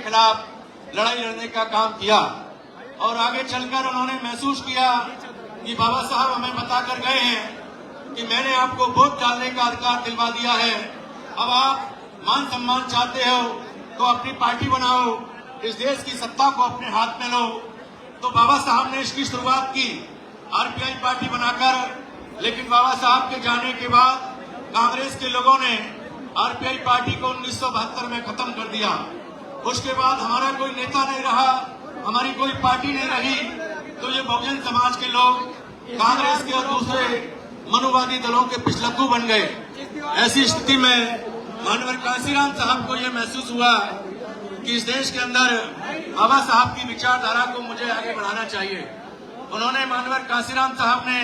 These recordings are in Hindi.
खिलाफ लड़ाई लड़ने का काम किया और आगे चलकर उन्होंने महसूस किया कि बाबा साहब हमें बताकर गए हैं कि मैंने आपको वोट डालने का अधिकार दिलवा दिया है, अब आप मान सम्मान चाहते हो तो अपनी पार्टी बनाओ, इस देश की सत्ता को अपने हाथ में लो। तो बाबा साहब ने इसकी शुरुआत की आरपीआई पार्टी बनाकर, लेकिन बाबा साहब के जाने के बाद कांग्रेस के लोगों ने आरपीआई पार्टी को 1972 में खत्म कर दिया। उसके बाद हमारा कोई नेता नहीं रहा, हमारी कोई पार्टी नहीं रही, तो ये बहुजन समाज के लोग कांग्रेस के और दूसरे मनुवादी दलों के पिछलग्गू बन गए। ऐसी स्थिति में मानवर कांसीराम साहब को ये महसूस हुआ कि इस देश के अंदर बाबा साहब की विचारधारा को मुझे आगे बढ़ाना चाहिए। उन्होंने मानवर कांसीराम साहब ने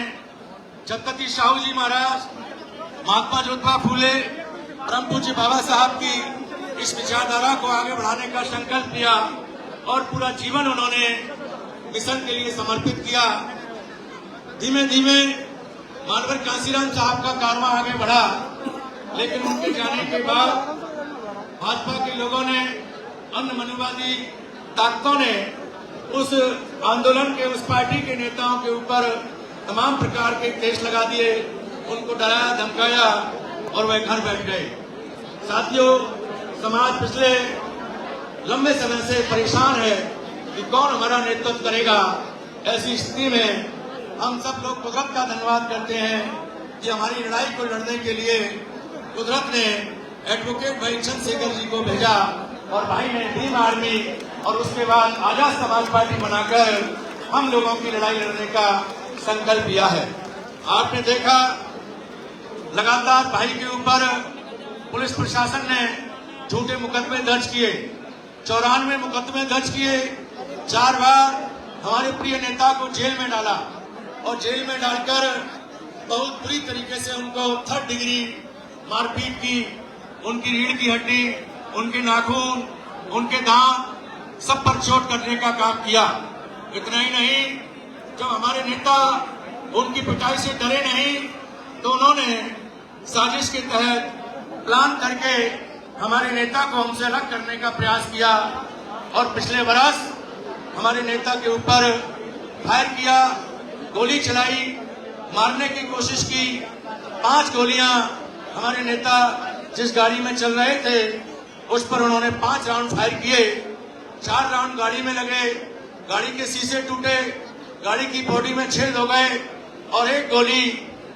छत्रपति साहू जी महाराज, महात्मा ज्योतिबा फूले, परम पूज्य बाबा साहब की इस विचारधारा को आगे बढ़ाने का संकल्प लिया और पूरा जीवन उन्होंने मिशन के लिए समर्पित किया। धीमे धीमे मानवर कांसीराम साहब का कारवां आगे बढ़ा, लेकिन उनके जाने के बाद भाजपा के लोगों ने, अन्य मनुवादी ताकतों ने उस आंदोलन के, उस पार्टी के नेताओं के ऊपर तमाम प्रकार के केस लगा दिए, उनको डराया धमकाया और वह घर बैठ गए। साथियों, समाज पिछले लंबे समय से परेशान है कि कौन हमारा नेतृत्व करेगा। ऐसी स्थिति में हम सब लोग कुदरत का धन्यवाद करते हैं कि हमारी लड़ाई को लड़ने के लिए कुदरत ने एडवोकेट भाई चंद्रशेखर जी को भेजा और भाई ने भीम आर्मी और उसके बाद आजाद समाज पार्टी बनाकर हम लोगों की लड़ाई लड़ने का संकल्प लिया है। आपने देखा लगातार भाई के ऊपर पुलिस प्रशासन ने झूठे मुकदमे दर्ज किए, 94 मुकदमे दर्ज किए, 4 बार हमारे प्रिय नेता को जेल में डाला और जेल में डालकर बहुत बुरी तरीके से उनको 3rd डिग्री मारपीट की, उनकी रीढ़ की हड्डी, उनके नाखून, उनके दांत सब पर चोट करने का काम किया। इतना ही नहीं, जब हमारे नेता उनकी पिटाई से डरे नहीं तो उन्होंने साजिश के तहत प्लान करके हमारे नेता को हमसे अलग करने का प्रयास किया और पिछले बरस हमारे नेता के ऊपर फायर किया, गोली चलाई, मारने की कोशिश की। 5 गोलियां हमारे नेता जिस गाड़ी में चल रहे थे उस पर उन्होंने 5 राउंड फायर किए, 4 राउंड गाड़ी में लगे, गाड़ी के शीशे टूटे, गाड़ी की बॉडी में छेद हो गए और 1 गोली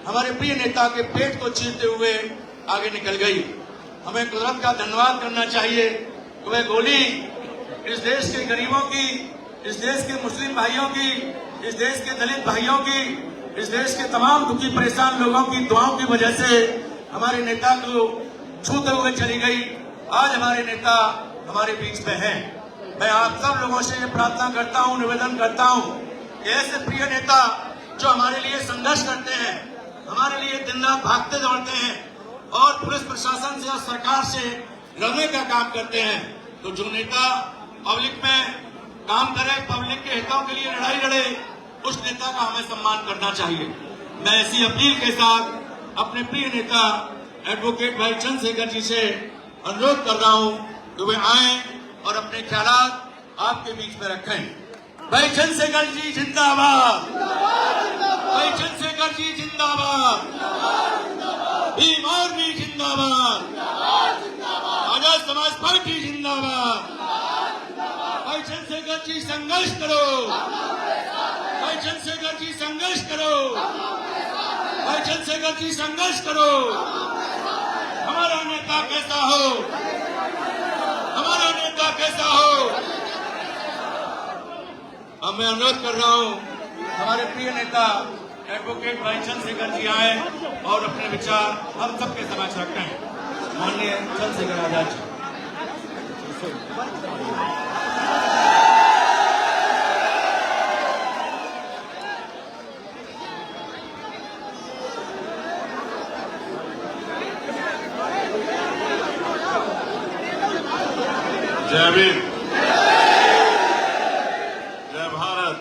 हमारे प्रिय नेता के पेट को चीरते हुए आगे निकल गई। हमें कुदरत का धन्यवाद करना चाहिए कि वह गोली इस देश के गरीबों की, इस देश के मुस्लिम भाइयों की, इस देश के दलित भाइयों की, इस देश के तमाम दुखी परेशान लोगों की दुआओं की वजह से हमारे नेता को छूते हुए चली गई। आज हमारे नेता हमारे बीच में हैं। मैं आप सब लोगों से ये प्रार्थना करता हूँ, निवेदन करता हूँ कि ऐसे प्रिय नेता जो हमारे लिए संघर्ष करते हैं, हमारे लिए दिन रात भागते दौड़ते हैं और पुलिस प्रशासन से और सरकार से लड़ने का काम करते हैं, तो जो नेता पब्लिक में काम करे, पब्लिक के हितों के लिए लड़ाई लड़े, उस नेता का हमें सम्मान करना चाहिए। मैं ऐसी अपील के साथ अपने प्रिय नेता एडवोकेट भाई चंद्रशेखर जी से अनुरोध कर रहा हूं कि वे आए और अपने ख्यालात आपके बीच में रखें। भाई चंद्रशेखर जी जिंदाबाद, भाई चंद्रशेखर जी जिंदाबाद, भीम आर्मी जिंदाबाद, आजाद समाज पार्टी जिंदाबाद। भाई चंद्रशेखर जी संघर्ष करो, भाई चंद्रशेखर जी संघर्ष करो, भाई चंद्रशेखर जी संघर्ष करो। हमारा नेता कैसा हो, हमारा नेता कैसा हो। अब मैं अनुरोध कर रहा हूं हमारे प्रिय नेता एडवोकेट भाई चंद्रशेखर जी आए और अपने विचार हम सबके समक्ष रखें। माननीय चंद्रशेखर आजाद जी। जय भीम, जय भारत,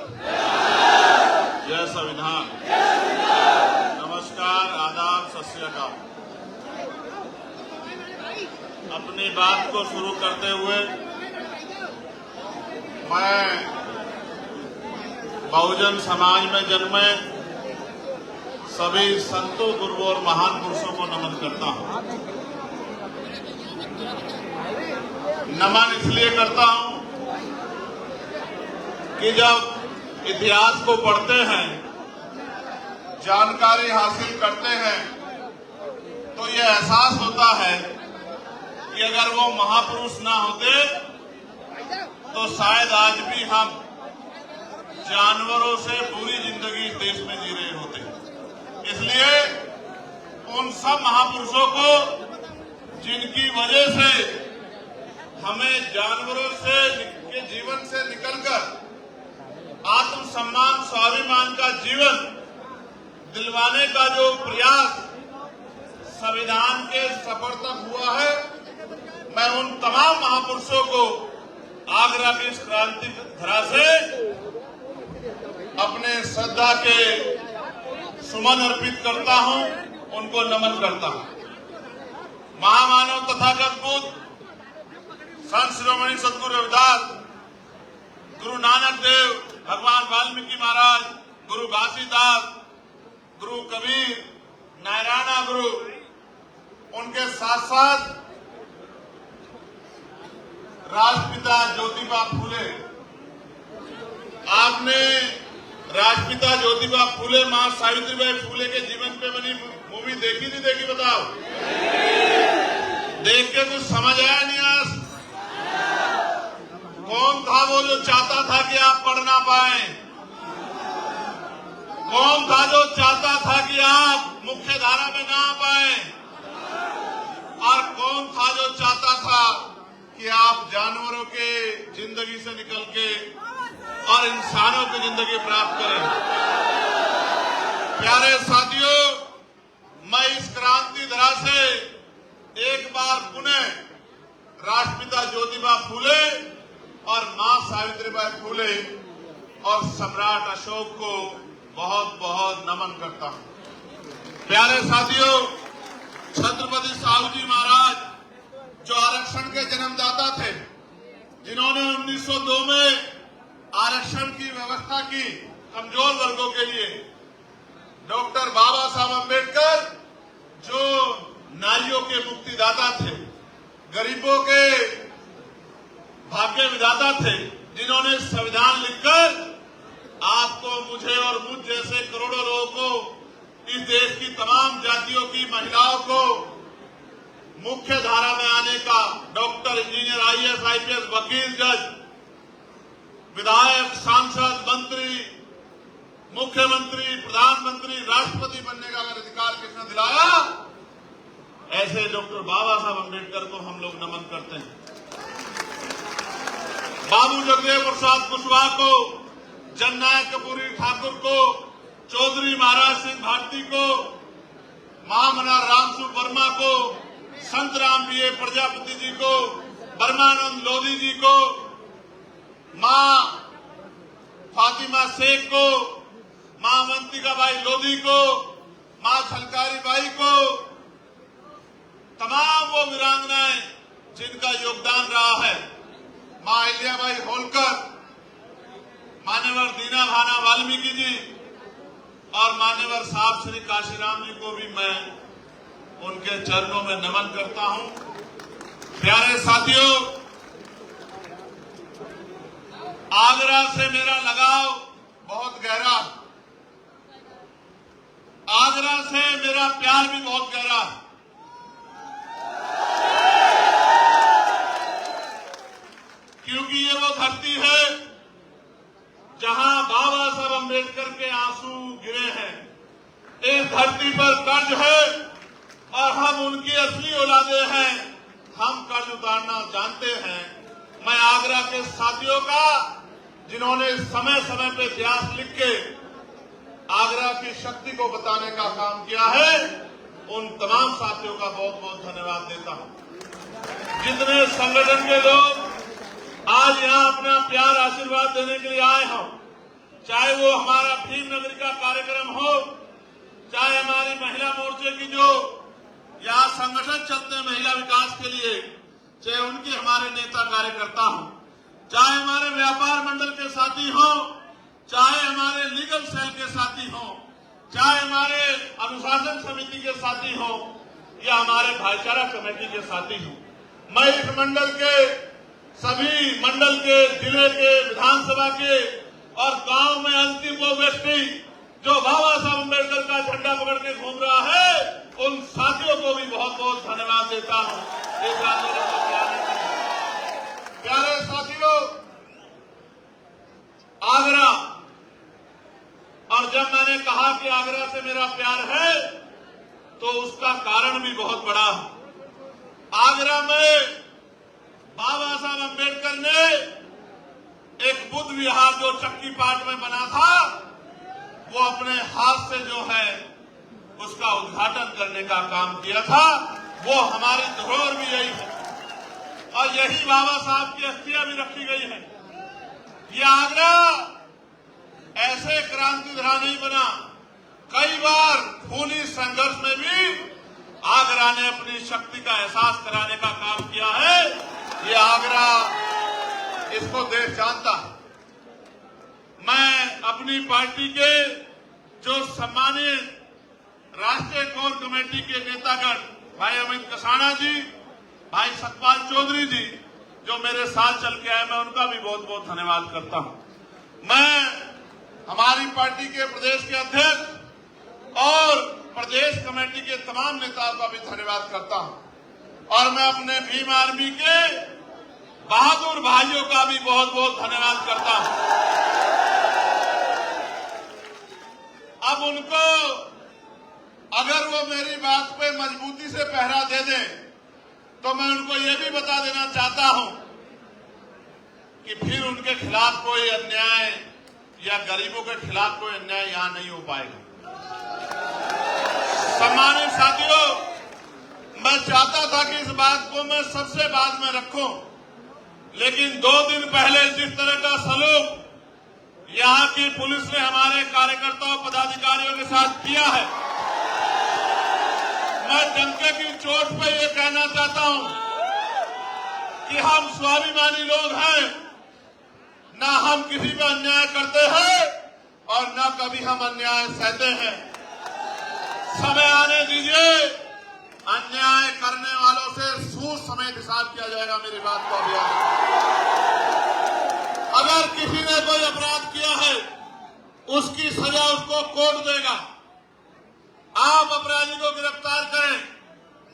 जय संविधान। नमस्कार, आदाब, सत श्री अकाल। अपनी बात को शुरू करते हुए मैं बहुजन समाज में जन्मे सभी संतों, गुरुओं और महान पुरुषों को नमन करता हूं। नमन इसलिए करता हूं कि जब इतिहास को पढ़ते हैं, जानकारी हासिल करते हैं, तो ये एहसास होता है कि अगर वो महापुरुष ना होते तो शायद आज भी हम जानवरों से पूरी जिंदगी इस देश में जी रहे होते। इसलिए उन सब महापुरुषों को जिनकी वजह से हमें जानवरों से के जीवन से निकलकर आत्मसम्मान, स्वाभिमान का जीवन दिलवाने का जो प्रयास संविधान के सफर तक हुआ है, मैं उन तमाम महापुरुषों को आगरा की इस क्रांति धरा से अपने श्रद्धा के सुमन अर्पित करता हूं, उनको नमन करता हूं। महामानव तथागत बुद्ध, संत शिरोमणि सदगुरु रविदास, गुरु नानक देव, भगवान वाल्मीकि महाराज, गुरु घासीदास, गुरु कबीर, नारायणा गुरु, उनके साथ साथ राष्ट्रपिता ज्योतिबा फूले। आपने राष्ट्रपिता ज्योतिबा फूले, मां सावित्रीबाई फूले के जीवन पे बनी मूवी देखी नहीं देखी बताओ? देख के कुछ समझ आया नहीं? आज कौन था वो जो चाहता था कि आप पढ़ ना पाए? कौन था जो चाहता था कि आप मुख्य धारा में ना आ पाए? और कौन था जो चाहता था कि आप जानवरों के जिंदगी से निकल के और इंसानों की जिंदगी प्राप्त करें? प्यारे साथियों, मैं इस क्रांति धरा से एक बार पुनः राष्ट्रपिता ज्योतिबा फूले और मां सावित्रीबाई फूले और सम्राट अशोक को बहुत बहुत नमन करता हूं। प्यारे साथियों, छत्रपति साहू जी महाराज जो आरक्षण के जन्मदाता थे, जिन्होंने 1902 में आरक्षण की व्यवस्था की कमजोर वर्गों के लिए, डॉक्टर बाबा साहब अम्बेडकर जो नारियों के मुक्तिदाता थे, गरीबों के भाग्य विधाता थे, जिन्होंने संविधान लिखकर आपको, मुझे और मुझ जैसे करोड़ों लोगों को, इस देश की तमाम जातियों की महिलाओं को मुख्य धारा में आने का, डॉक्टर, इंजीनियर, आईएएस, आईपीएस, वकील, जज, विधायक, सांसद, मंत्री, मुख्यमंत्री, प्रधानमंत्री, राष्ट्रपति बनने का अगर अधिकार किसने दिलाया, ऐसे डॉक्टर बाबा साहब अम्बेडकर को हम लोग नमन करते हैं। बाबू जगदेव प्रसाद कुशवाहा को, जननायक कपूरी ठाकुर को, चौधरी महाराज सिंह भारती को, महामना रामसु वर्मा को, संत राम बीए प्रजापति जी को, ब्रह्मानंद लोधी जी को, मां फातिमा शेख को, मां अवंतिका बाई लोधी को, मां छलकारी बाई को, तमाम वो वीरांगनाएं जिनका योगदान रहा है, मां अहिल्याबाई होलकर, मान्यवर दीना भाना वाल्मीकि जी और मान्यवर साहब श्री काशीराम जी को भी मैं उनके चरणों में नमन करता हूं। प्यारे साथियों, आगरा से मेरा लगाव बहुत गहरा, आगरा से मेरा प्यार भी बहुत गहरा। क्योंकि ये वो धरती है जहां बाबा साहब अम्बेडकर के आंसू गिरे हैं। इस धरती पर कर्ज है और हम उनकी असली औलादे हैं। हम कर्ज उतारना जानते हैं। मैं आगरा के साथियों का, जिन्होंने समय समय पे इतिहास लिख के आगरा की शक्ति को बताने का काम किया है, उन तमाम साथियों का बहुत बहुत धन्यवाद देता हूं। जितने संगठन के लोग आज यहां अपना प्यार आशीर्वाद देने के लिए आए हों, चाहे वो हमारा भीम नगरी का कार्यक्रम हो, चाहे हमारी महिला मोर्चे की जो यहाँ संगठन चलते हैं महिला विकास के लिए, चाहे उनके हमारे नेता कार्यकर्ता हों, चाहे हमारे व्यापार मंडल के साथी हों, चाहे हमारे लीगल सेल के साथी हों, चाहे हमारे अनुशासन समिति के साथी हों या हमारे भाईचारा कमेटी के साथी हों, मैं इस मंडल के सभी मंडल के, जिले के, विधानसभा के और गांव में अंतिम वो व्यक्ति जो बाबा साहब अम्बेडकर का झंडा पकड़ के घूम रहा है, उन साथियों को भी बहुत बहुत धन्यवाद देता हूं। इस आंदोलन को प्यारे साथियों, आगरा, और जब मैंने कहा कि आगरा से मेरा प्यार है तो उसका कारण भी बहुत बड़ा है। आगरा में बाबा साहब अम्बेडकर ने एक बुद्ध विहार जो चक्की पाट में बना था, वो अपने हाथ से जो है उसका उद्घाटन करने का काम किया था। वो हमारी धरोहर भी यही है और यही बाबा साहब की अस्थियां भी रखी गई है। ये आगरा ऐसे क्रांति धरा नहीं बना, कई बार खूनी संघर्ष में भी आगरा ने अपनी शक्ति का एहसास कराने का काम किया है। ये आगरा, इसको देश जानता है। मैं अपनी पार्टी के जो सम्मानित राष्ट्रीय कोर कमेटी के नेतागण भाई अमित कसाना जी, भाई सतपाल चौधरी जी जो मेरे साथ चल के आए, मैं उनका भी बहुत बहुत धन्यवाद करता हूं। मैं हमारी पार्टी के प्रदेश के अध्यक्ष और प्रदेश कमेटी के तमाम नेताओं का भी धन्यवाद करता हूं और मैं अपने भीम आर्मी के बहादुर भाइयों का भी बहुत बहुत धन्यवाद करता हूं। अब उनको अगर वो मेरी बात पे मजबूती से पहरा दे दें तो मैं उनको ये भी बता देना चाहता हूं कि फिर उनके खिलाफ कोई अन्याय या गरीबों के खिलाफ कोई अन्याय यहां नहीं हो पाएगा। सम्मानित साथियों, मैं चाहता था कि इस बात को मैं सबसे बाद में रखूं, लेकिन 2 दिन पहले जिस तरह का सलूक यहां की पुलिस ने हमारे कार्यकर्ताओं पदाधिकारियों के साथ किया है, मैं डंके की चोट पे ये कहना चाहता हूं कि हम स्वाभिमानी लोग हैं, ना हम किसी पे अन्याय करते हैं और ना कभी हम अन्याय सहते हैं। समय आने दीजिए, अन्याय करने वालों से सूद समेत हिसाब किया जाएगा। मेरी बात को अभी अगर किसी ने कोई अपराध किया है, उसकी सजा उसको कोर्ट देगा। आप अपराधी को गिरफ्तार करें,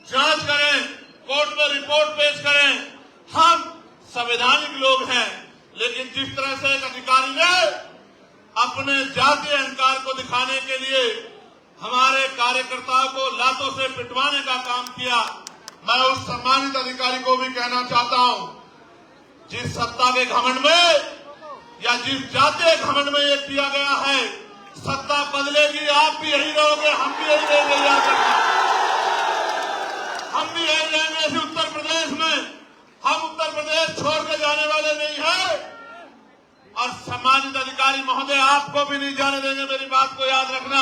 जांच करें, कोर्ट में रिपोर्ट पेश करें। हम संवैधानिक लोग हैं, लेकिन जिस तरह से एक अधिकारी ने अपने जातीय अहंकार को दिखाने के लिए हमारे कार्यकर्ताओं को लातों से पिटवाने का काम किया, मैं उस सम्मानित अधिकारी को भी कहना चाहता हूं, जिस सत्ता के घमंड में या जिस जातीय घमंड में ये किया गया है, सत्ता बदलेगी, आप भी यही रहोगे, हम भी यही रहेंगे। याद रखना, हम भी यही रहेंगे इस उत्तर प्रदेश में। हम उत्तर प्रदेश छोड़ के जाने वाले नहीं हैं और सम्मानित अधिकारी महोदय आपको भी नहीं जाने देंगे। मेरी बात को याद रखना,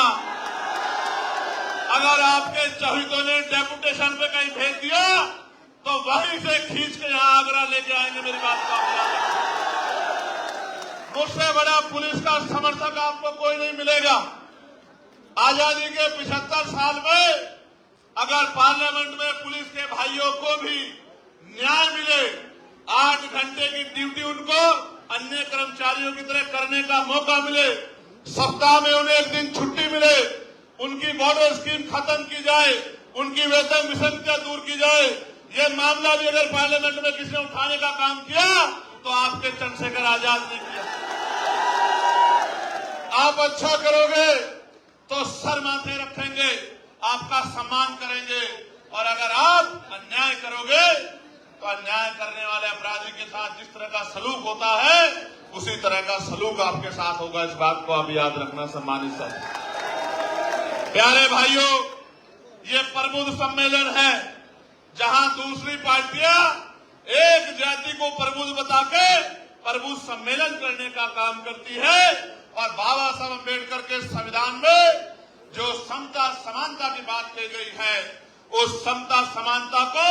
अगर आपके चौहितों ने डेपुटेशन पे कहीं भेज दिया तो वहीं से खींच के यहां आगरा लेके आएंगे। मेरी बात को आप याद रखना। मुझसे बड़ा पुलिस का समर्थक आपको कोई नहीं मिलेगा। आजादी के 75 साल में अगर पार्लियामेंट में पुलिस के भाइयों को भी न्याय मिले, 8 घंटे की ड्यूटी उनको अन्य कर्मचारियों की तरह करने का मौका मिले, सप्ताह में उन्हें 1 दिन छुट्टी मिले, उनकी बॉर्डर स्कीम खत्म की जाए, उनकी वेतन विसंगतियां दूर की जाए, ये मामला भी अगर पार्लियामेंट में किसी ने उठाने का काम किया तो आपके चंद्रशेखर आजाद ने किया। आप अच्छा करोगे तो सर माथे रखेंगे, आपका सम्मान करेंगे, और अगर आप अन्याय करोगे तो अन्याय करने वाले अपराधी के साथ जिस तरह का सलूक होता है उसी तरह का सलूक आपके साथ होगा। इस बात को आप याद रखना। सम्मानित साथी, प्यारे भाइयों, ये प्रबुद्ध सम्मेलन है जहां दूसरी पार्टियां एक जाति को प्रबुद्ध बता के प्रबुद्ध सम्मेलन करने का काम करती है और बाबा साहब अम्बेडकर के संविधान में जो समता समानता की बात कही गई है, उस समता समानता को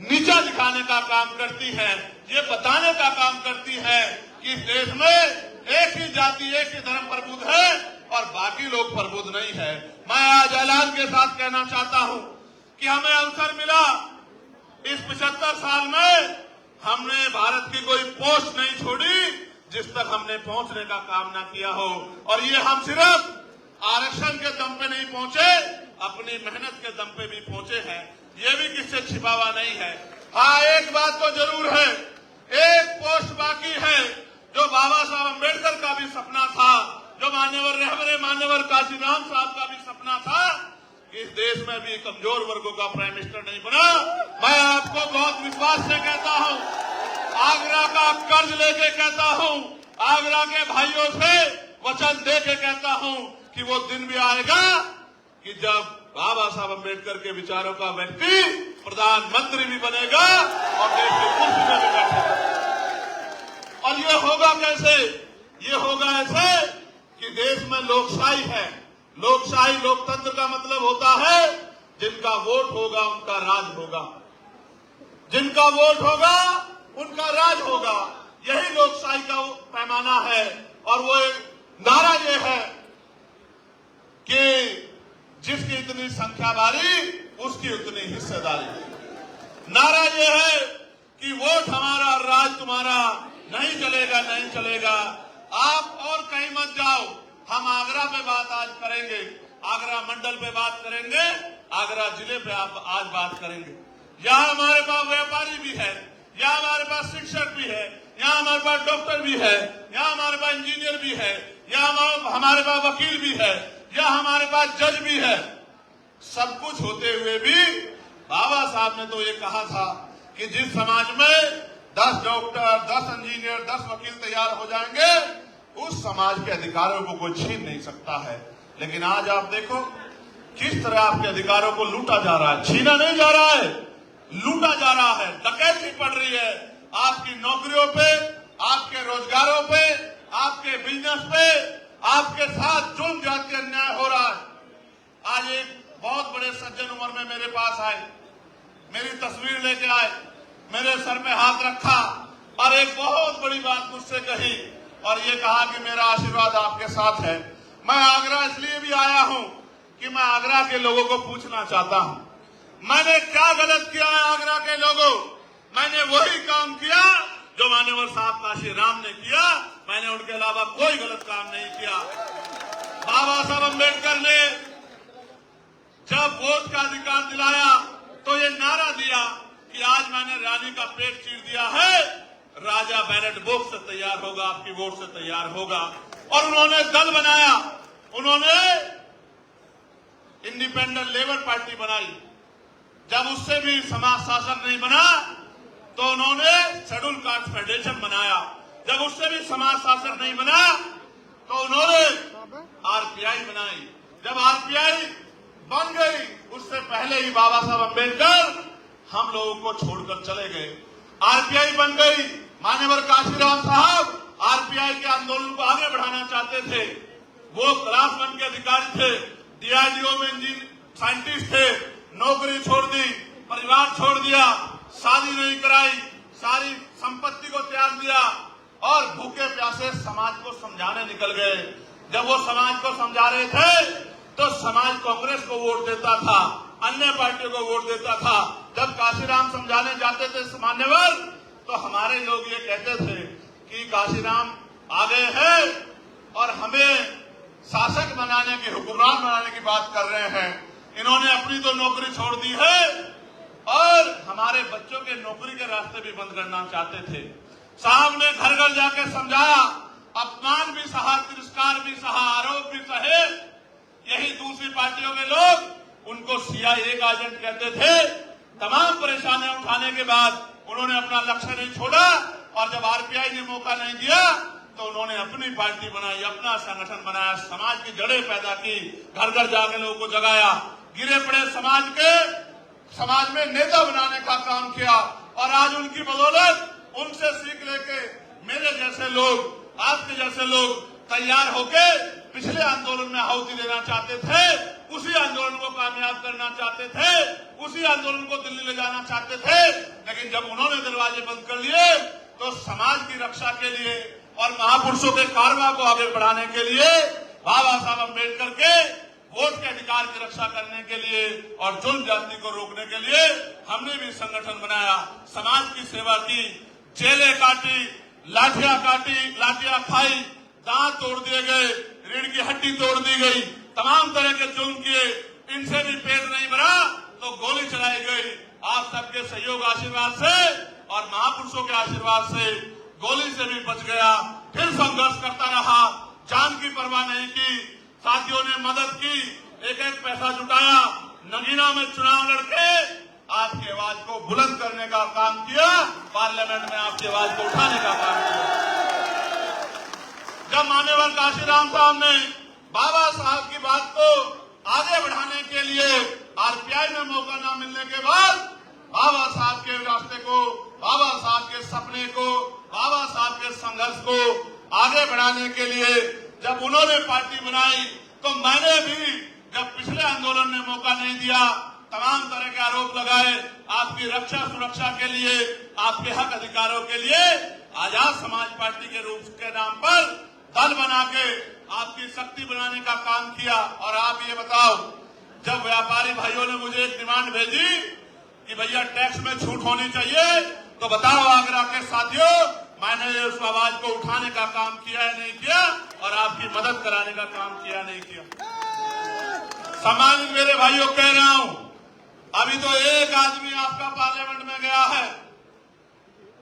नीचा दिखाने का काम करती है, ये बताने का काम करती है कि देश में एक ही जाति एक ही धर्म प्रबुद्ध है और बाकी लोग प्रबुद्ध नहीं है। मैं आज ऐलान के साथ कहना चाहता हूं कि हमें अवसर मिला इस 75 साल में हमने भारत की कोई पोस्ट नहीं छोड़ी जिस तक हमने पहुंचने का काम ना किया हो। और ये हम सिर्फ आरक्षण के दम पे नहीं पहुंचे, अपनी मेहनत के दम पे भी पहुंचे हैं। ये भी किससे छिपा हुआ नहीं है। हाँ, एक बात तो जरूर है, एक पोस्ट बाकी है जो बाबा साहब अम्बेडकर का भी सपना था, जो मान्यवर काशीराम साहब का भी सपना था। इस देश में भी कमजोर वर्गों का प्राइम मिनिस्टर नहीं बना। मैं आपको बहुत विश्वास से कहता हूं, आगरा का कर्ज लेके कहता हूं, आगरा के भाइयों से वचन दे के कहता हूं कि वो दिन भी आएगा कि जब बाबा साहब अम्बेडकर के विचारों का व्यक्ति प्रधानमंत्री भी बनेगा और देश की कुर्सी में भी बैठेगा। और ये होगा कैसे? ये होगा ऐसे कि देश में लोकशाही है। लोकशाही, लोकतंत्र का मतलब होता है जिनका वोट होगा उनका राज होगा, जिनका वोट होगा उनका राज होगा। यही लोकशाही का पैमाना है। और वो एक नारा ये है कि जिसकी इतनी संख्या बारी उसकी उतनी हिस्सेदारी। नारा ये है कि वोट हमारा राज तुम्हारा, नहीं चलेगा, नहीं चलेगा। आप और कहीं मत जाओ, हम आगरा पे बात आज करेंगे, आगरा मंडल पे बात करेंगे, आगरा जिले पे आप आज बात करेंगे। यहाँ हमारे पास व्यापारी भी है, यहाँ हमारे पास शिक्षक भी है, यहाँ हमारे पास डॉक्टर भी है, यहाँ हमारे पास इंजीनियर भी है, यहाँ हमारे पास वकील भी है, यहाँ हमारे पास जज भी है। सब कुछ होते हुए भी बाबा साहब ने तो ये कहा था कि जिस समाज में 10 डॉक्टर, 10 इंजीनियर, 10 वकील तैयार हो जाएंगे, उस समाज के अधिकारों को कोई छीन नहीं सकता है। लेकिन आज आप देखो किस तरह आपके अधिकारों को लूटा जा रहा है। छीना नहीं जा रहा है, लूटा जा रहा है, डकैती पड़ रही है आपकी नौकरियों पे, आपके रोजगारों पे, आपके बिजनेस पे, आपके साथ जुल्म जाति अन्याय हो रहा है। आज एक बहुत बड़े सज्जन उम्र में मेरे पास आए, मेरी तस्वीर लेके आए, मेरे सर पे हाथ रखा और एक बहुत बड़ी बात मुझसे कही और ये कहा कि मेरा आशीर्वाद आपके साथ है। मैं आगरा इसलिए भी आया हूं कि मैं आगरा के लोगों को पूछना चाहता हूं, मैंने क्या गलत किया है आगरा के लोगों? मैंने वही काम किया जो मान्यवर साहब काशीराम ने किया। मैंने उनके अलावा कोई गलत काम नहीं किया। बाबा साहब अम्बेडकर ने जब वोट का अधिकार दिलाया तो ये नारा दिया कि आज मैंने रानी का पेट चीर दिया है, राजा बैलेट बॉक्स से तैयार होगा, आपकी वोट से तैयार होगा। और उन्होंने दल बनाया, उन्होंने इंडिपेंडेंट लेबर पार्टी बनाई। जब उससे भी समाज शासन नहीं बना तो उन्होंने शेड्यूल कास्ट फेडरेशन बनाया। जब उससे भी समाज शासन नहीं बना तो उन्होंने आरपीआई बनाई। जब आरपीआई बन गई उससे पहले ही बाबा साहब अम्बेडकर हम लोगों को छोड़कर चले गए। आरपीआई बन गई, मान्यवर काशीराम साहब आरपीआई के आंदोलन को आगे बढ़ाना चाहते थे। वो क्लास 1 के अधिकारी थे, डीआरडीओ में इंजीनियर साइंटिस्ट थे, नौकरी छोड़ दी, परिवार छोड़ दिया, शादी नहीं कराई, सारी संपत्ति को त्याग दिया और भूखे प्यासे समाज को समझाने निकल गए। जब वो समाज को समझा रहे थे तो समाज कांग्रेस को वोट देता था, अन्य पार्टियों को वोट देता था। जब काशीराम समझाने जाते थे मान्यवर तो हमारे लोग ये कहते थे कि काशीराम आ गए हैं और हमें शासक बनाने की, हुक्मरान बनाने की बात कर रहे हैं। इन्होंने अपनी तो नौकरी छोड़ दी है और हमारे बच्चों के नौकरी के रास्ते भी बंद करना चाहते थे। साहब ने घर घर जाके समझाया, अपमान भी सहा, तिरस्कार भी सहा, आरोप भी सहे। यही दूसरी पार्टियों के लोग उनको सीआईए का एजेंट कहते थे। तमाम परेशानियां उठाने के बाद उन्होंने अपना लक्ष्य नहीं छोड़ा और जब आरपीआई ने मौका नहीं दिया तो उन्होंने अपनी पार्टी बनाई, अपना संगठन बनाया, समाज की जड़ें पैदा की, घर घर जाके लोगों को जगाया, गिरे पड़े समाज में नेता बनाने का काम किया। और आज उनकी बदौलत उनसे सीख लेके मेरे जैसे लोग, आपके जैसे लोग तैयार होके पिछले आंदोलन में आहुति देना चाहते थे, उसी आंदोलन को कामयाब करना चाहते थे, उसी आंदोलन को दिल्ली ले जाना चाहते थे। लेकिन जब उन्होंने दरवाजे बंद कर लिए तो समाज की रक्षा के लिए और महापुरुषों के कारवा को आगे बढ़ाने के लिए, बाबा साहब अम्बेडकर के वोट के अधिकार की रक्षा करने के लिए और जुल्म जाति को रोकने के लिए हमने भी संगठन बनाया, समाज की सेवा की, जेलें काटी, लाठियां खाई, दांत तोड़ दिए गए, रीढ़ की हड्डी तोड़ दी गई, तमाम तरह के जुल्म किए, इनसे भी पेट नहीं भरा तो गोली चलाई गई। आप सबके सहयोग आशीर्वाद से और महापुरुषों के आशीर्वाद से गोली से भी बच गया, फिर संघर्ष करता रहा, जान की परवाह नहीं की, साथियों ने मदद की, एक एक पैसा जुटाया, नगीना में चुनाव लड़के आपकी आवाज को बुलंद करने का काम किया, पार्लियामेंट में आपकी आवाज को उठाने का काम किया। जब मान्यवर काशीराम साहब ने बाबा साहब की बात को आगे बढ़ाने के लिए आरपीआई में मौका न मिलने के बाद बाबा साहब के रास्ते को, बाबा साहब के सपने को, बाबा साहब के संघर्ष को आगे बढ़ाने के लिए जब उन्होंने पार्टी बनाई, तो मैंने भी जब पिछले आंदोलन ने मौका नहीं दिया, तमाम तरह के आरोप लगाए, आपकी रक्षा सुरक्षा के लिए, आपके हक अधिकारों के लिए आजाद समाज पार्टी के रूप के नाम पर दल बना के आपकी शक्ति बनाने का काम किया। और आप ये बताओ, जब व्यापारी भाइयों ने मुझे एक डिमांड भेजी कि भैया टैक्स में छूट होनी चाहिए, तो बताओ आगरा के साथियों, मैंने उस आवाज को उठाने का काम किया है नहीं किया, और आपकी मदद कराने का काम किया नहीं किया। सम्मानित मेरे भाइयों, कह रहा हूं, अभी तो एक आदमी आपका पार्लियामेंट में गया है,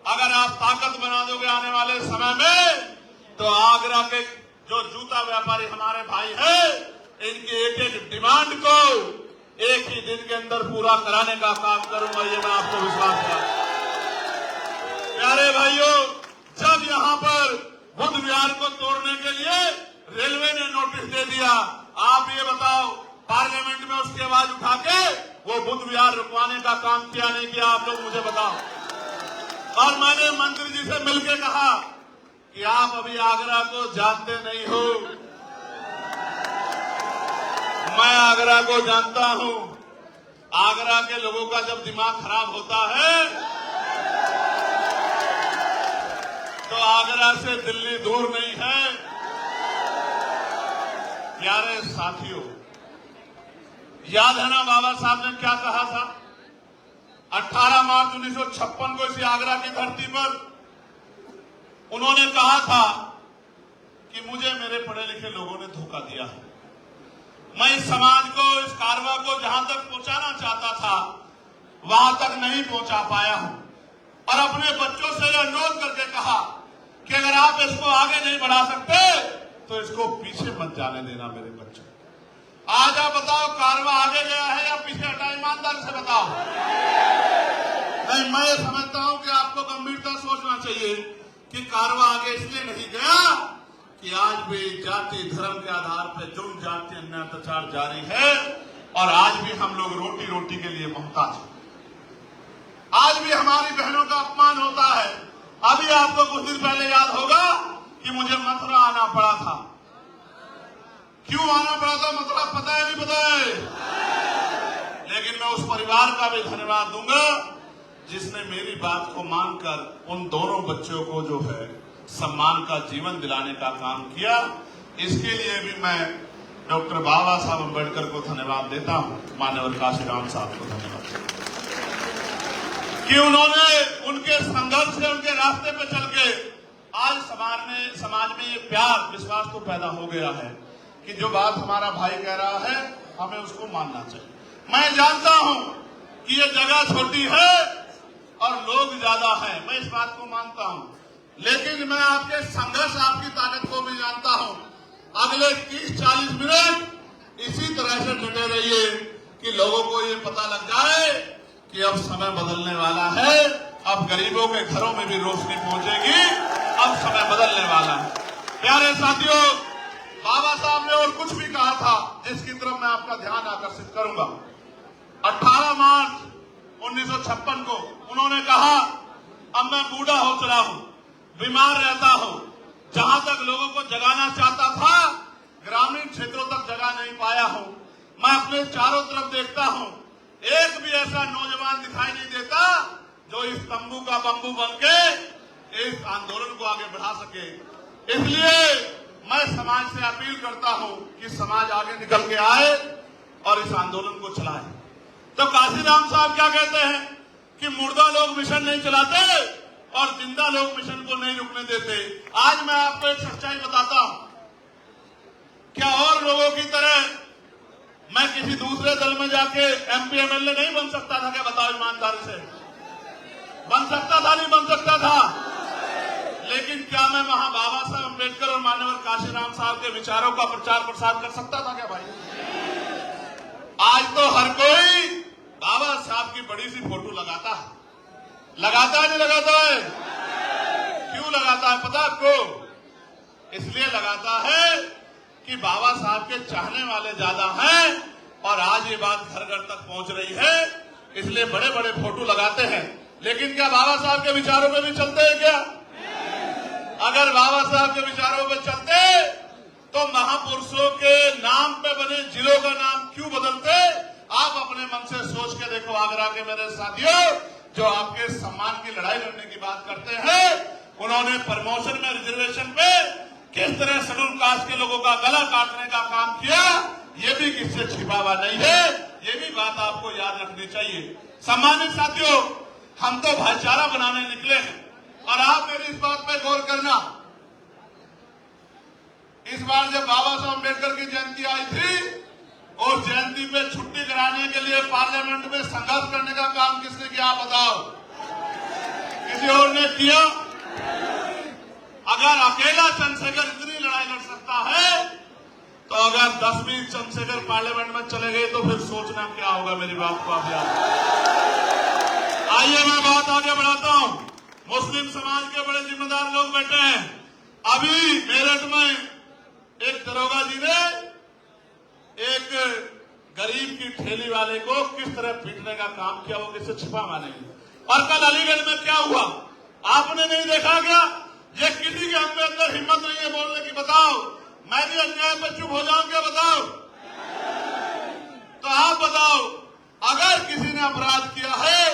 अगर आप ताकत बना दोगे आने वाले समय में, तो आगरा के जो जूता व्यापारी हमारे भाई हैं, इनकी एक एक डिमांड को एक ही दिन के अंदर पूरा कराने का काम करूंगा, ये मैं आपको विश्वास दिलाता हूं। प्यारे भाइयों, जब यहां पर बुद्ध विहार को तोड़ने के लिए रेलवे ने नोटिस दे दिया, आप ये बताओ पार्लियामेंट में उसकी आवाज उठा के वो बुद्ध विहार रुकवाने का काम किया नहीं किया, आप लोग मुझे बताओ। और मैंने मंत्री जी से मिलकर कहा कि आप अभी आगरा को जानते नहीं हो, मैं आगरा को जानता हूं। आगरा के लोगों का जब दिमाग खराब होता है तो आगरा से दिल्ली दूर नहीं है। प्यारे साथियों, याद है ना बाबा साहब ने क्या कहा था? 18 मार्च 1956 को इसी आगरा की धरती पर उन्होंने कहा था कि मुझे मेरे पढ़े लिखे लोगों ने धोखा दिया है, मैं इस समाज को, इस कारवा को जहां तक पहुंचाना चाहता था वहां तक नहीं पहुंचा पाया हूं। और अपने बच्चों से यह अनुरोध करके कहा कि अगर आप इसको आगे नहीं बढ़ा सकते तो इसको पीछे मत जाने देना मेरे बच्चों। आज आप बताओ, कारवा आगे गया है या पीछे हटा? ईमानदारी से बताओ। नहीं, मैं ये समझता हूं कि आपको गंभीरता सोचना चाहिए कि कारवा आगे इसलिए नहीं गया कि आज भी जाति धर्म के आधार पर जुर्म, जाति, अन्याय, अत्याचार जारी है, और आज भी हम लोग रोटी रोटी के लिए मोहताज हैं। आज भी हमारी बहनों का अपमान होता है। अभी आपको कुछ दिन पहले याद होगा कि मुझे मथुरा आना पड़ा था। क्यों आना पड़ा था मथुरा, पता है नहीं पता है? लेकिन मैं उस परिवार का भी धन्यवाद दूंगा जिसने मेरी बात को मानकर उन दोनों बच्चों को जो है सम्मान का जीवन दिलाने का काम किया। इसके लिए भी मैं डॉक्टर बाबा साहब अम्बेडकर को धन्यवाद देता हूं, मान्यवर काशीराम साहब को धन्यवाद कि उन्होंने उनके संघर्ष से, उनके रास्ते पे चल के आज समाज में ये प्यार, विश्वास तो पैदा हो गया है कि जो बात हमारा भाई कह रहा है हमें उसको मानना चाहिए। मैं जानता हूं कि ये जगह छोटी है और लोग ज्यादा हैं, मैं इस बात को मानता हूं, लेकिन मैं आपके संघर्ष, आपकी ताकत को भी जानता हूं। अगले 30-40 मिनट इसी तरह से डटे रहिए कि लोगों को ये पता लग जाए कि अब समय बदलने वाला है, अब गरीबों के घरों में भी रोशनी पहुंचेगी, अब समय बदलने वाला है। प्यारे साथियों, बाबा साहब ने और कुछ भी कहा था जिसकी तरफ मैं आपका ध्यान आकर्षित करूंगा। 18 मार्च 1956 को उन्होंने कहा, अब मैं बूढ़ा हो चला हूं, बीमार रहता हूं, जहां तक लोगों को जगाना चाहता था ग्रामीण क्षेत्रों तक जगा नहीं पाया हूं। मैं अपने चारों तरफ देखता हूं, एक भी ऐसा नौजवान दिखाई नहीं देता जो इस तंबू का बंबू बनके इस आंदोलन को आगे बढ़ा सके। इसलिए मैं समाज से अपील करता हूं कि समाज आगे निकल के आए और इस आंदोलन को चलाए। तो काशीराम साहब क्या कहते हैं कि मुर्दा लोग मिशन नहीं चलाते और जिंदा लोग मिशन को नहीं रुकने देते। आज मैं आपको एक सच्चाई बताता हूं। क्या और लोगों की तरह मैं किसी दूसरे दल में जाके MP MLA नहीं बन सकता था क्या? बताओ ईमानदारी से, बन सकता था नहीं बन सकता था? लेकिन क्या मैं वहां बाबा साहब अम्बेडकर और मान्यवर काशीराम साहब के विचारों का प्रचार प्रसार कर सकता था क्या भाई? आज तो हर कोई बाबा साहब की बड़ी सी फोटो लगाता है। लगाता है नहीं लगाता है? क्यों लगाता है पता आपको? इसलिए लगाता है कि बाबा साहब के चाहने वाले ज्यादा हैं और आज ये बात घर घर तक पहुंच रही है, इसलिए बड़े बड़े फोटो लगाते हैं। लेकिन क्या बाबा साहब के विचारों पे भी चलते हैं क्या? अगर बाबा साहब के विचारों पे चलते तो महापुरुषों के नाम पे बने जिलों का नाम क्यों बदलते? आप अपने मन से सोच के देखो। आगरा के मेरे साथियों जो आपके सम्मान की लड़ाई लड़ने की बात करते हैं, उन्होंने प्रमोशन में रिजर्वेशन पे किस तरह शेड्यूल कास्ट के लोगों का गला काटने का काम किया, ये भी किससे छिपा हुआ नहीं है। ये भी बात आपको याद रखनी चाहिए। सम्मानित साथियों, हम तो भाईचारा बनाने निकले हैं और आप मेरी इस बात पे गौर करना। इस बार जब बाबा साहब अम्बेडकर की जयंती आई थी, उस जयंती पे छुट्टी कराने के लिए पार्लियामेंट में संघर्ष करने का काम किसने किया आप बताओ? किसी और ने किया? अगर अकेला चंद्रशेखर इतनी लड़ाई लड़ सकता है, तो अगर 10-20 चंद्रशेखर पार्लियामेंट में चले गए तो फिर सोचना क्या होगा। मेरी बात को आप याद। आइए मैं बात आगे बढ़ाता हूं। मुस्लिम समाज के बड़े जिम्मेदार लोग बैठे हैं। अभी मेरठ में एक दरोगा जी ने एक गरीब की ठेली वाले को किस तरह पीटने का काम किया, वो किससे छिपा मानेंगे। और कल अलीगढ़ में क्या हुआ आपने नहीं देखा क्या? ये किसी के हम अंदर हिम्मत नहीं है बोलने की। बताओ मैं भी अन्याय पर चुप हो जाऊं क्या? बताओ तो आप बताओ। अगर किसी ने अपराध किया है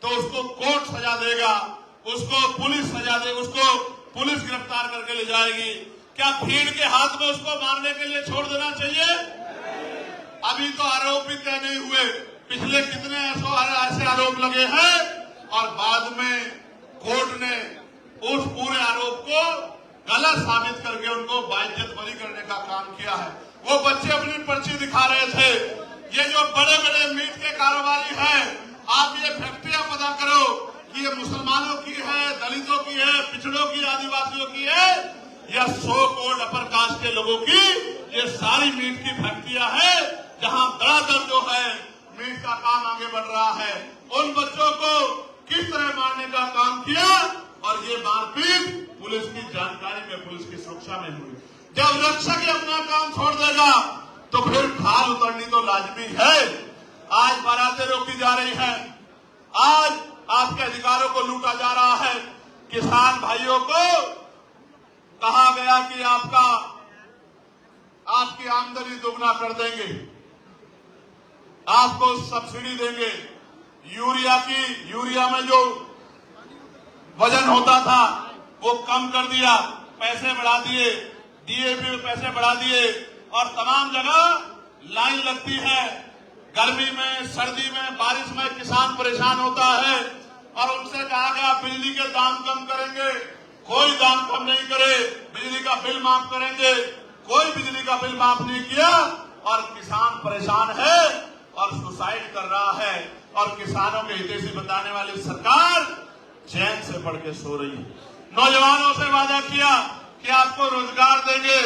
तो उसको कोर्ट सजा देगा, उसको पुलिस सजा देगी, उसको पुलिस गिरफ्तार करके ले जाएगी। क्या भीड़ के हाथ में उसको मारने के लिए छोड़ देना चाहिए? अभी तो आरोप भी तय नहीं हुए, पिछले कितने ऐसे आरोप लगे हैं और बाद में कोर्ट ने उस पूरे आरोप को गलत साबित करके उनको बाइज्जत बरी करने का काम किया है। वो बच्चे अपनी पर्ची दिखा रहे थे। ये जो बड़े बड़े मीट के कारोबारी हैं, आप ये फैक्ट्रियां पता करो कि ये मुसलमानों की है, दलितों की है, पिछड़ों की, आदिवासियों की है या सो कोड अपर कास्ट के लोगों की। ये सारी मीट की फैक्ट्रियां है जहां धड़ाधड़ जो है मीट का काम आगे बढ़ रहा है। उन बच्चों को किस तरह मारने का काम किया और ये मारपीट पुलिस की जानकारी में, पुलिस की सुरक्षा में हुई। जब रक्षक अपना काम छोड़ देगा तो फिर खाल उतरनी तो लाजमी है। आज बारातें रोकी जा रही हैं, आज आपके अधिकारों को लूटा जा रहा है। किसान भाइयों को कहा गया कि आपकी आमदनी दोगुना कर देंगे, आपको सब्सिडी देंगे। यूरिया में जो वजन होता था वो कम कर दिया, पैसे बढ़ा दिए, DAP में पैसे बढ़ा दिए और तमाम जगह लाइन लगती है। गर्मी में, सर्दी में, बारिश में किसान परेशान होता है और उनसे कहा गया बिजली के दाम कम करेंगे, कोई दाम कम नहीं करे, बिजली का बिल माफ करेंगे, कोई बिजली का बिल माफ नहीं किया और किसान परेशान है और सुसाइड कर रहा है। और किसानों के हितैषी बताने वाली सरकार चैन से पढ़ के सो रही है। नौजवानों से वादा किया कि आपको रोजगार देंगे,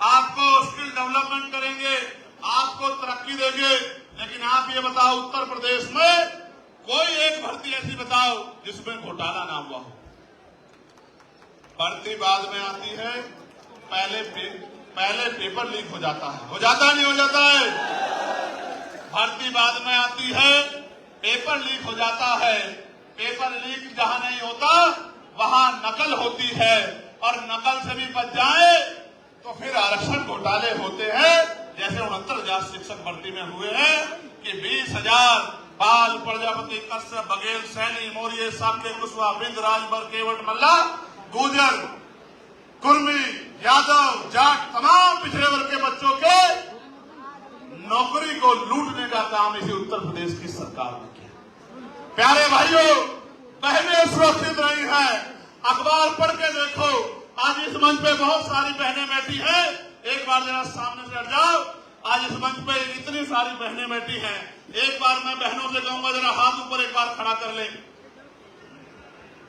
आपको स्किल डेवलपमेंट करेंगे, आपको तरक्की देंगे। लेकिन आप ये बताओ उत्तर प्रदेश में कोई एक भर्ती ऐसी बताओ जिसमें घोटाला ना हुआ हो। भर्ती बाद में आती है, पहले पेपर लीक हो जाता है। हो जाता नहीं हो जाता है? भर्ती बाद में आती है, पेपर लीक हो जाता है। पेपर लीक जहां नहीं होता वहां नकल होती है और नकल से भी बच जाए तो फिर आरक्षण घोटाले होते हैं, जैसे 69,000 शिक्षक भर्ती में हुए हैं कि 20,000 पाल, प्रजापति, कश्यप, बघेल, सैनी, मौर्य, साक्य, कुशवाहा, बिंद, राजभर, केवट, मल्ला, गुर्जर, कुर्मी, यादव, जाट, तमाम पिछड़े वर्ग के बच्चों के नौकरी को लूटने का काम इसी उत्तर प्रदेश की सरकार ने किया। प्यारे भाइयों, बहनें सुरक्षित नहीं है। अखबार पढ़ के देखो, आज इस मंच पे बहुत सारी बहनें बैठी हैं। एक बार जरा सामने से हट जाओ। आज इस मंच पे इतनी सारी बहनें बैठी हैं। एक बार मैं बहनों से कहूंगा जरा हाथ ऊपर एक बार खड़ा कर लें।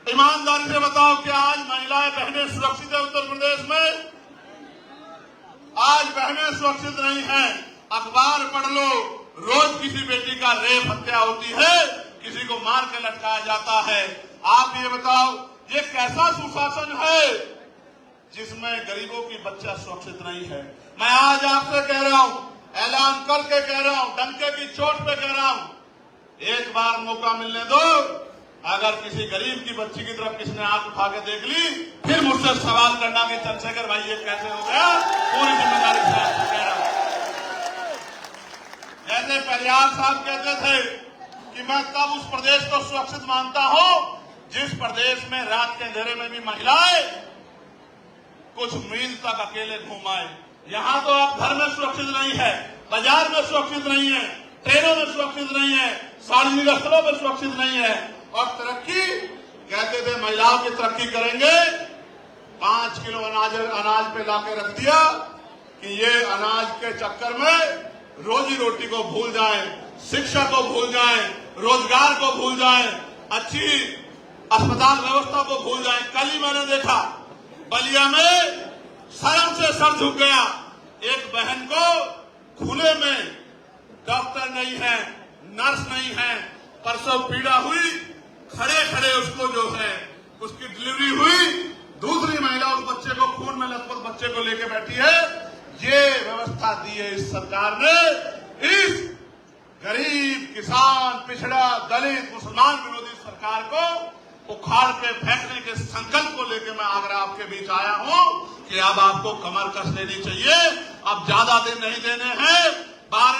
ईमानदारी से बताओ कि आज महिलाएं बहनें सुरक्षित है उत्तर प्रदेश में? आज बहनें सुरक्षित नहीं है। अखबार पढ़ लो, रोज किसी बेटी का रेप हत्या होती है, किसी को मार के लटकाया जाता है। आप ये बताओ, ये कैसा सुशासन है जिसमें गरीबों की बच्चा सुरक्षित नहीं है? मैं आज आपसे कह रहा हूं, ऐलान करके कह रहा हूं, डंके की चोट पे कह रहा हूं, एक बार मौका मिलने दो। अगर किसी गरीब की बच्ची की तरफ किसी ने आंख उठा के देख ली, फिर मुझसे सवाल करना कि चंद्रशेखर भाई ये कैसे हो गया। पूरी जिम्मेदारी से आपको कह रहा हूं। जैसे परियार साहब कहते थे कि मैं तब उस प्रदेश को सुरक्षित मानता हूं जिस प्रदेश में रात के अंधेरे में भी महिलाएं कुछ मील तक अकेले घूम आए। यहां तो आप घर में सुरक्षित नहीं है, बाजार में सुरक्षित नहीं है, ट्रेनों में सुरक्षित नहीं है, सार्वजनिक स्थलों में सुरक्षित नहीं है। और तरक्की कहते थे महिलाओं की तरक्की करेंगे, 5 किलो अनाज पे लाके रख दिया कि ये अनाज के चक्कर में रोजी रोटी को भूल जाएं, शिक्षा को भूल जाएं, रोजगार को भूल जाएं, अच्छी अस्पताल व्यवस्था को भूल जाएं। कल ही मैंने देखा बलिया में शर्म से सर झुक गया। एक बहन को खुले में डॉक्टर नहीं है, नर्स नहीं है, प्रसव पीड़ा हुई, खड़े खड़े उसको जो है उसकी डिलीवरी हुई, दूसरी महिला उस बच्चे को खून में लथपथ बच्चे को लेके बैठी है। ये व्यवस्था दी है इस सरकार ने। इस गरीब, किसान, पिछड़ा, दलित, मुसलमान विरोधी सरकार को उखाड़ के फेंकने के संकल्प को लेकर मैं आगरा आपके बीच आया हूं कि अब आपको कमर कस लेनी चाहिए। अब ज्यादा दिन नहीं देने हैं।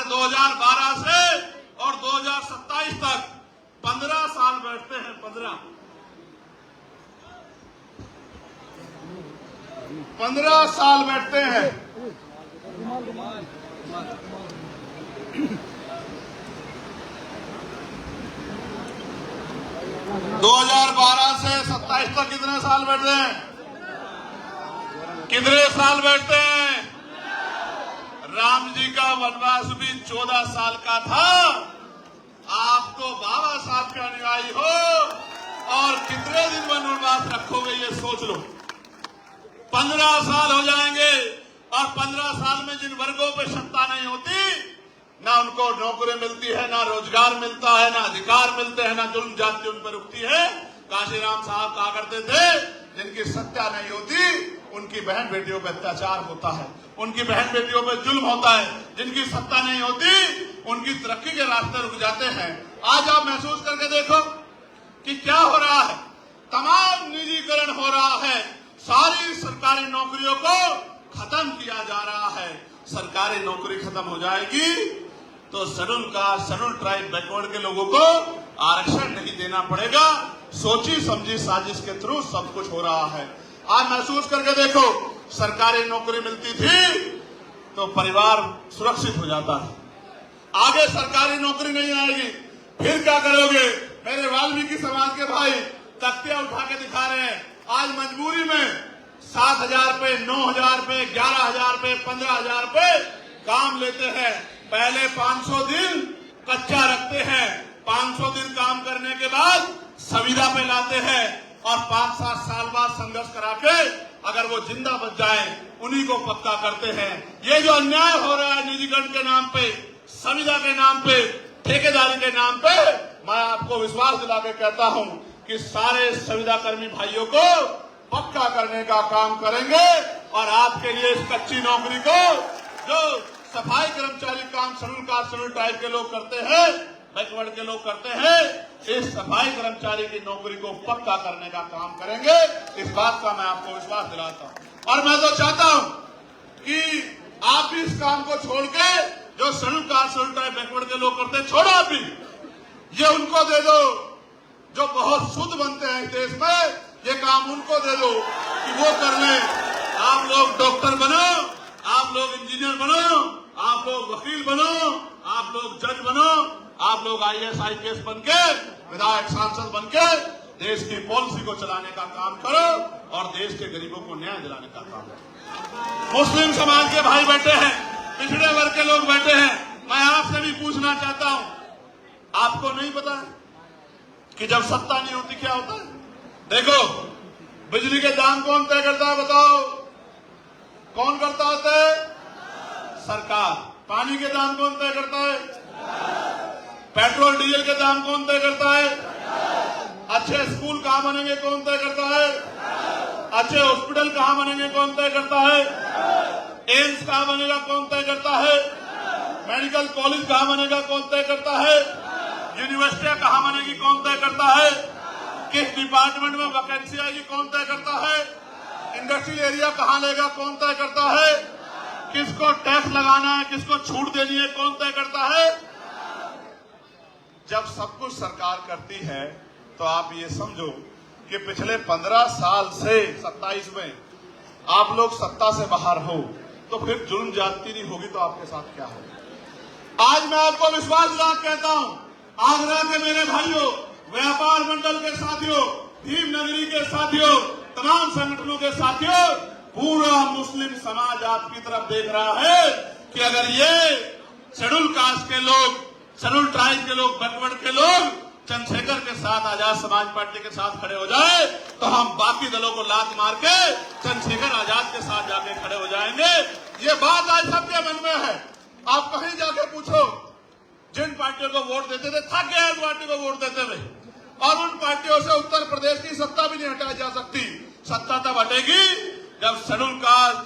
2012 से और 2027 तक 15 साल बैठते हैं। 15 साल बैठते हैं। 2012 से 27 तक कितने साल बैठते हैं? कितने साल बैठते हैं? राम जी का वनवास भी 14 साल का था। आप तो बाबा साहब के अनुयायी हो और कितने दिन वनवास रखोगे ये सोच लो। 15 साल हो जाएंगे और 15 साल में जिन वर्गों पे सत्ता नहीं होती, ना उनको नौकरी मिलती है, ना रोजगार मिलता है, ना अधिकार मिलते हैं, ना जुल्म जाति उन पर रुकती है। काशीराम साहब कहा करते थे, जिनकी सत्ता नहीं होती उनकी बहन बेटियों पर अत्याचार होता है, उनकी बहन बेटियों पर जुल्म होता है। जिनकी सत्ता नहीं होती उनकी तरक्की के रास्ते रुक जाते हैं। आज आप महसूस करके देखो कि क्या हो रहा है। तमाम निजीकरण हो रहा है। सारी सरकारी नौकरियों को खत्म किया जा रहा है। सरकारी नौकरी खत्म हो जाएगी तो schedule caste, schedule tribe, backward के लोगों को आरक्षण नहीं देना पड़ेगा। सोची समझी साजिश के थ्रू सब कुछ हो रहा है। आज महसूस करके देखो, सरकारी नौकरी मिलती थी तो परिवार सुरक्षित हो जाता है। आगे सरकारी नौकरी नहीं आएगी, फिर क्या करोगे? मेरे वाल्मीकि समाज के भाई तख्तियां उठा के दिखा रहे हैं। आज मजबूरी में 7,000 रुपए, 9,000 रुपए, 11,000 रुपए, 15,000 रुपए काम लेते हैं। पहले 500 दिन कच्चा रखते हैं, 500 दिन काम करने के बाद संविदा पे लाते हैं और 5-7 साल बाद संघर्ष करा के अगर वो जिंदा बच जाए उन्हीं को पक्का करते हैं। ये जो अन्याय हो रहा है निजीकरण के नाम पे, संविदा के नाम पे, ठेकेदारी के नाम पे, मैं आपको विश्वास दिला के कहता हूं कि सारे संविदा कर्मी भाइयों को पक्का करने का काम करेंगे। और आपके लिए इस कच्ची नौकरी को जो सफाई कर्मचारी काम शेड्यूल कास्ट, शेड्यूल ट्राइब के लोग करते हैं, बैकवर्ड के लोग करते हैं, इस सफाई कर्मचारी की नौकरी को पक्का करने का काम करेंगे। इस बात का मैं आपको विश्वास दिलाता हूं। और मैं तो चाहता हूं कि आप भी इस काम को छोड़ के जो schedule caste, schedule tribe, backward के लोग करते हैं, छोड़ो आप भी। ये उनको दे दो जो बहुत शुद्ध बनते हैं इस देश में, ये काम उनको दे दो कि वो कर ले। आप लोग डॉक्टर बनो, आप लोग इंजीनियर बनो, आप लोग वकील बनो, आप लोग जज बनो, आप लोग IAS IPS बन के, विधायक सांसद बन के देश की पॉलिसी को चलाने का काम करो और देश के गरीबों को न्याय दिलाने का काम करो। मुस्लिम समाज के भाई बैठे हैं, पिछड़े वर्ग के लोग बैठे हैं, मैं आपसे भी पूछना चाहता हूं, आपको नहीं पता कि जब सत्ता नहीं होती क्या होता है? देखो, बिजली के दाम कौन तय करता है बताओ? कौन करता होता है? सरकार। पानी के दाम कौन तय करता है? पेट्रोल डीजल के दाम कौन तय करता है? अच्छे स्कूल कहां बनेंगे कौन तय करता है? अच्छे हॉस्पिटल कहां बनेंगे कौन तय करता है? एम्स कहां बनेगा कौन तय करता है? मेडिकल कॉलेज कहां बनेगा कौन तय करता है? यूनिवर्सिटियां कहां बनेगी कौन तय करता है? किस डिपार्टमेंट में वैकेंसी आएगी कौन तय करता है? इंडस्ट्रियल एरिया कहां लेगा कौन तय करता है? किसको टैक्स लगाना है, किसको छूट देनी है कौन तय करता है? जब सब कुछ सरकार करती है तो आप ये समझो कि पिछले 15 साल से 27 में आप लोग सत्ता से बाहर हो, तो फिर जुल्म ज्यादती नहीं होगी तो आपके साथ क्या होगा? आज मैं आपको विश्वास दिला कहता हूं, आगरा के मेरे भाइयों, व्यापार मंडल के साथियों, भीम नगरी के साथियों, तमाम संगठनों के साथियों, पूरा मुस्लिम समाज आपकी तरफ देख रहा है कि अगर ये शेड्यूल कास्ट के लोग, शेड्यूल ट्राइब के लोग, बैकवर्ड के लोग चंद्रशेखर के साथ, आजाद समाज पार्टी के साथ खड़े हो जाए तो हम बाकी दलों को लात मार के चंद्रशेखर आजाद के साथ जाके खड़े हो जाएंगे। ये बात आज सबके मन में है। आप कहीं जाके पूछो, जिन पार्टियों को वोट देते थे थक गए इस पार्टी को वोट देते हुए, और उन पार्टियों से उत्तर प्रदेश की सत्ता भी नहीं हटाई जा सकती। सत्ता तब हटेगी जब शेड्यूल कास्ट,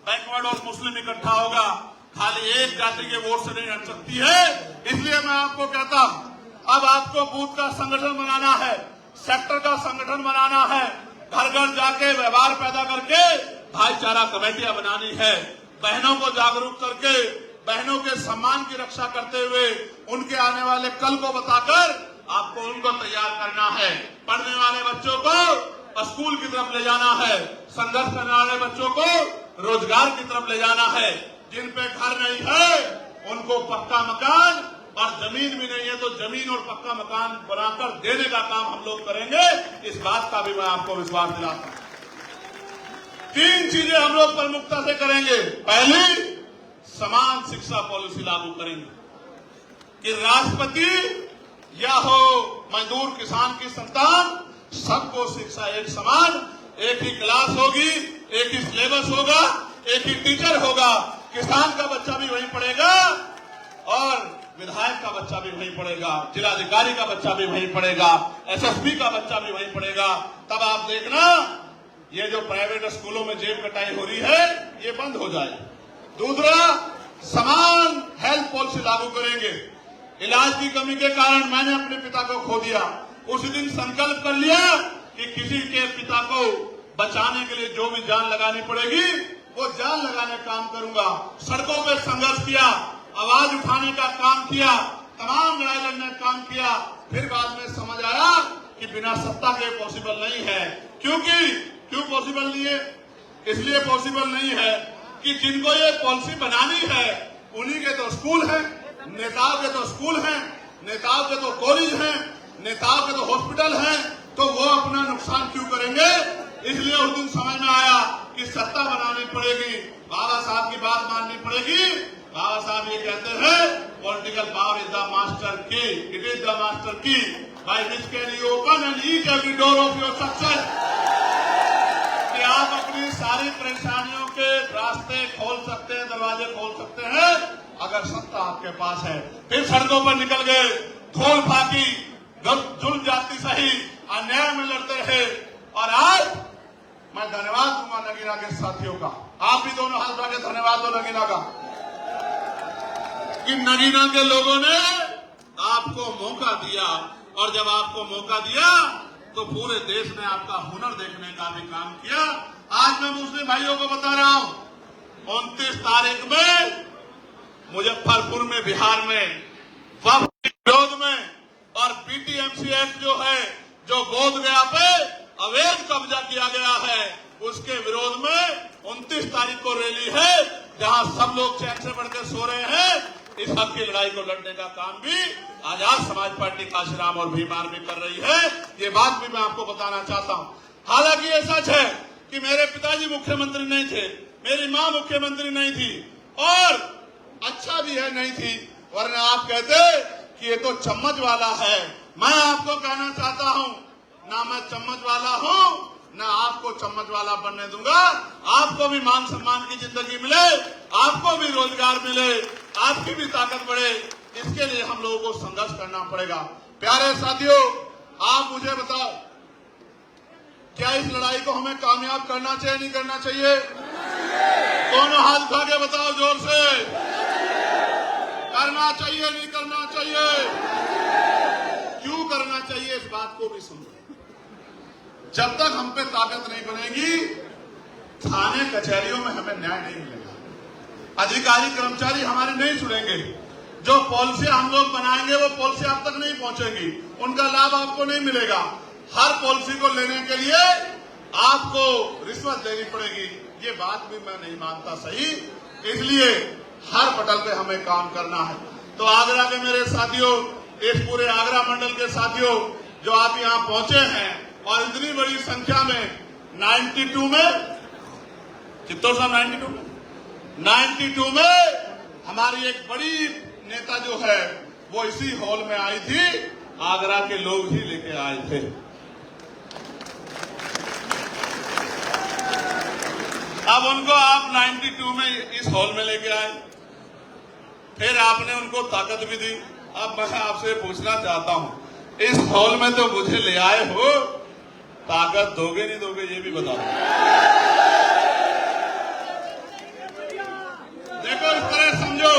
बैकवर्ड और मुस्लिम इकट्ठा होगा। खाली एक जाति के वोट से नहीं हट सकती है। इसलिए मैं आपको कहता हूं, अब आपको बूथ का संगठन बनाना है, सेक्टर का संगठन बनाना है, घर घर जाके व्यवहार पैदा करके भाईचारा कमेटियां बनानी है, बहनों को जागरूक करके बहनों के सम्मान की रक्षा करते हुए उनके आने वाले कल को बताकर आपको उनको तैयार करना है। पढ़ने वाले बच्चों को स्कूल की तरफ ले जाना है, संघर्ष करने वाले बच्चों को रोजगार की तरफ ले जाना है। जिन पे घर नहीं है उनको पक्का मकान, और जमीन भी नहीं है तो जमीन और पक्का मकान बनाकर देने का काम हम लोग करेंगे। इस बात का भी मैं आपको विश्वास दिलाता हूं। 3 चीजें हम लोग प्रमुखता से करेंगे। पहली, समान शिक्षा पॉलिसी लागू करेंगे कि राष्ट्रपति या हो मजदूर किसान की संतान, सबको शिक्षा एक समान, एक ही क्लास होगी, एक ही सिलेबस होगा, एक ही टीचर होगा। किसान का बच्चा भी वहीं पढ़ेगा और विधायक का बच्चा भी वहीं पढ़ेगा, जिलाधिकारी का बच्चा भी वहीं पढ़ेगा, SSP का बच्चा भी वहीं पढ़ेगा। तब आप देखना ये जो प्राइवेट स्कूलों में जेब कटाई हो रही है ये बंद हो जाए। दूसरा, समान हेल्थ पॉलिसी लागू करेंगे। इलाज की कमी के कारण मैंने अपने पिता को खो दिया। उस दिन संकल्प कर लिया कि किसी के पिता को बचाने के लिए जो भी जान लगानी पड़ेगी वो जान लगाने काम करूंगा। सड़कों पे संघर्ष किया, आवाज उठाने का काम किया, तमाम लड़ाई लड़ने का काम किया। फिर बाद में समझ आया कि बिना सत्ता के पॉसिबल नहीं है। क्यों पॉसिबल नहीं है? इसलिए पॉसिबल नहीं है कि जिनको ये पॉलिसी बनानी है उन्हीं के तो स्कूल हैं, नेताओं के तो स्कूल हैं, नेताओं के तो कॉलेज हैं, नेताओं के तो हॉस्पिटल हैं, तो वो अपना नुकसान क्यों करेंगे? इसलिए उस दिन समझ में आया कि सत्ता बनानी पड़ेगी, बाबा साहब की बात माननी पड़ेगी। बाबा साहब ये कहते हैं, political power is the master की, इट इज द मास्टर की by which can you open and each every door of your success. कि आप अपनी सारी परेशानियों के रास्ते खोल सकते हैं, दरवाजे खोल सकते हैं अगर सत्ता आपके पास है। फिर सड़कों पर निकल गए, धोल फाकी, जुल्म जाति सही, अन्याय में लड़ते हैं। और आज मैं धन्यवाद दूंगा नगीना के साथियों का। आप भी दोनों हाथ उठा के धन्यवाद दो नगीना का, कि नगीना के लोगों ने आपको मौका दिया, और जब आपको मौका दिया तो पूरे देश ने आपका हुनर देखने का भी काम किया। आज मैं मुस्लिम भाइयों को बता रहा हूं, 29 तारीख में मुजफ्फरपुर में, बिहार में वक्फ के विरोध में और पीटीएमसी एक्ट जो है, जो बोधगया पे अवैध कब्जा किया गया है, उसके विरोध में 29 तारीख को रैली है, जहां सब लोग चैन से बढ़कर सो रहे हैं। इस हक की लड़ाई को लड़ने का काम भी आजाद समाज पार्टी काशीराम और भीम आर्मी कर रही है। ये बात भी मैं आपको बताना चाहता हूं। हालांकि ये सच है कि मेरे पिताजी मुख्यमंत्री नहीं थे, मेरी मां मुख्यमंत्री नहीं थी, और अच्छा भी है नहीं थी, वरना आप कहते कि ये तो चम्मच वाला है। मैं आपको कहना चाहता हूं, ना मैं चम्मच वाला हूं, ना आपको चम्मच वाला बनने दूंगा। आपको भी मान सम्मान की जिंदगी मिले, आपको भी रोजगार मिले, आपकी भी ताकत बढ़े, इसके लिए हम लोगों को संघर्ष करना पड़ेगा। प्यारे साथियों, आप मुझे बताओ, क्या इस लड़ाई को हमें कामयाब करना चाहिए, नहीं करना चाहिए? दोनों हाथ उठा के बताओ जोर से। करना चाहिए, नहीं करना चाहिए? क्यों करना चाहिए, इस बात को भी समझो। जब तक हम पे ताकत नहीं बनेगी, थाने कचहरियों में हमें न्याय नहीं मिलेगा। अधिकारी कर्मचारी हमारे नहीं सुनेंगे। जो पॉलिसी हम लोग बनाएंगे वो पॉलिसी आप तक नहीं पहुंचेगी, उनका लाभ आपको नहीं मिलेगा। हर पॉलिसी को लेने के लिए आपको रिश्वत देनी पड़ेगी। ये बात भी मैं नहीं मानता सही, इसलिए हर पटल पे हमें काम करना है। तो आगरा के मेरे साथियों, इस पूरे आगरा मंडल के साथियों, जो आप यहाँ पहुंचे हैं और इतनी बड़ी संख्या में 92 में, चित्तौड़ साहब 92 में हमारी एक बड़ी नेता जो है वो इसी हॉल में आई थी, आगरा के लोग ही लेके आए थे। अब उनको आप 92 में इस हॉल में लेके आए, फिर आपने उनको ताकत भी दी। अब मैं आपसे पूछना चाहता हूं, इस हॉल में तो मुझे ले आए हो, ताकत दोगे नहीं दोगे ये भी बता दो। देखो, इस तरह समझो,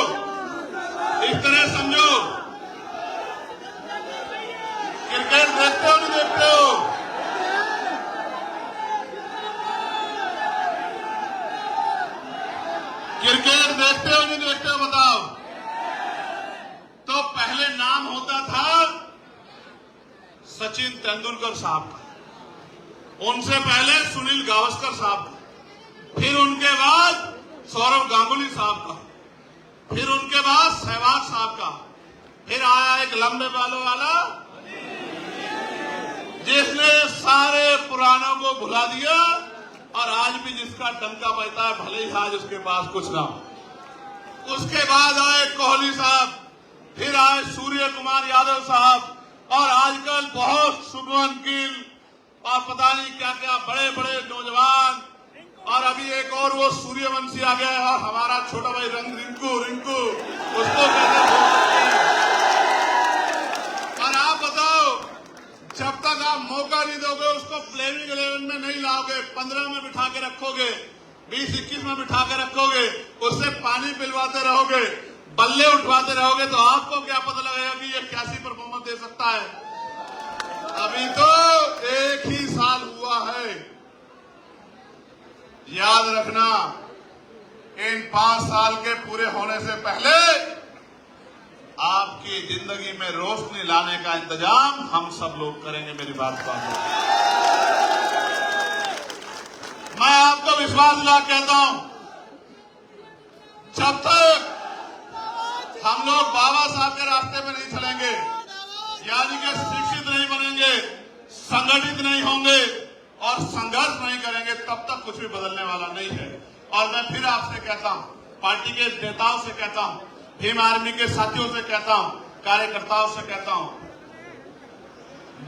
इस तरह समझो। क्रिकेट देखते हो नहीं देखते हो? क्रिकेट देखते हो नहीं देखते हो बताओ? तो पहले नाम होता था सचिन तेंदुलकर साहब का, उनसे पहले सुनील गावस्कर साहब का, फिर उनके बाद सौरव गांगुली साहब का, फिर उनके बाद सहवाग साहब का, फिर आया एक लंबे बालों वाला जिसने सारे पुरानों को भुला दिया और आज भी जिसका डंका बजता है, भले ही आज उसके पास कुछ ना हो। उसके बाद आए कोहली साहब, फिर आए सूर्य कुमार यादव साहब, और आजकल बहुत शुभमन गिल और पता नहीं क्या क्या बड़े बड़े नौजवान, और अभी एक और वो सूर्यवंशी आ गया है, हमारा छोटा भाई रिंकू उसको कहते हैं। और आप बताओ, जब तक आप मौका नहीं दोगे, उसको प्लेइंग 11 में नहीं लाओगे, 15 में बिठा के रखोगे, 20-21 में बिठा के रखोगे, उससे पानी पिलवाते रहोगे, बल्ले उठवाते रहोगे, तो आपको क्या पता लगेगा कि ये कैसी परफॉर्मेंस दे सकता है? अभी तो 1 ही साल हुआ है। याद रखना, इन 5 साल के पूरे होने से पहले आपकी जिंदगी में रोशनी लाने का इंतजाम हम सब लोग करेंगे। मेरी बात को मैं आपको विश्वास दिला कहता हूं, जब तक हम लोग बाबा साहब के रास्ते में नहीं चलेंगे, यानी कि शिक्षित नहीं बनेंगे, संगठित नहीं होंगे और संघर्ष नहीं करेंगे, तब तक कुछ भी बदलने वाला नहीं है। और मैं फिर आपसे कहता हूं, पार्टी के नेताओं से कहता हूं, भीम आर्मी के साथियों से कहता हूं, कार्यकर्ताओं से कहता हूं,